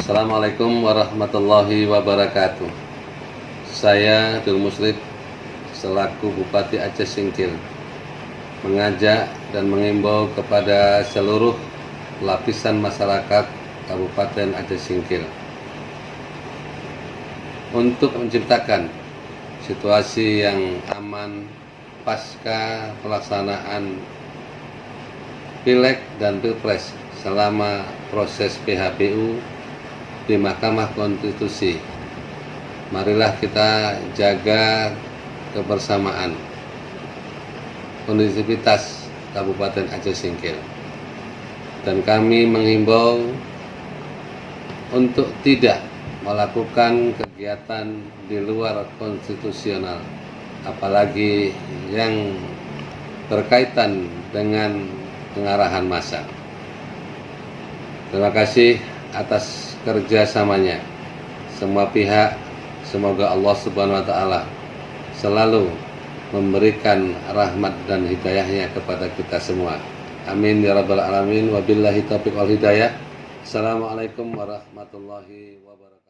Assalamualaikum warahmatullahi wabarakatuh. Saya Dul Musrid selaku Bupati Aceh Singkil mengajak dan mengimbau kepada seluruh lapisan masyarakat Kabupaten Aceh Singkil untuk menciptakan situasi yang aman pasca pelaksanaan Pileg dan Pilpres selama proses PHBU di Mahkamah Konstitusi. Marilah kita jaga kebersamaan kondisivitas Kabupaten Aceh Singkil, dan kami menghimbau untuk tidak melakukan kegiatan di luar konstitusional, apalagi yang berkaitan dengan pengarahan massa. Terima kasih atas kerjasamanya semua pihak. Semoga Allah Subhanahu wa Ta'ala selalu memberikan rahmat dan hidayahnya kepada kita semua. Amin ya rabbal alamin. Wabillahi taufiq wal hidayah. Assalamualaikum warahmatullahi wabarakatuh.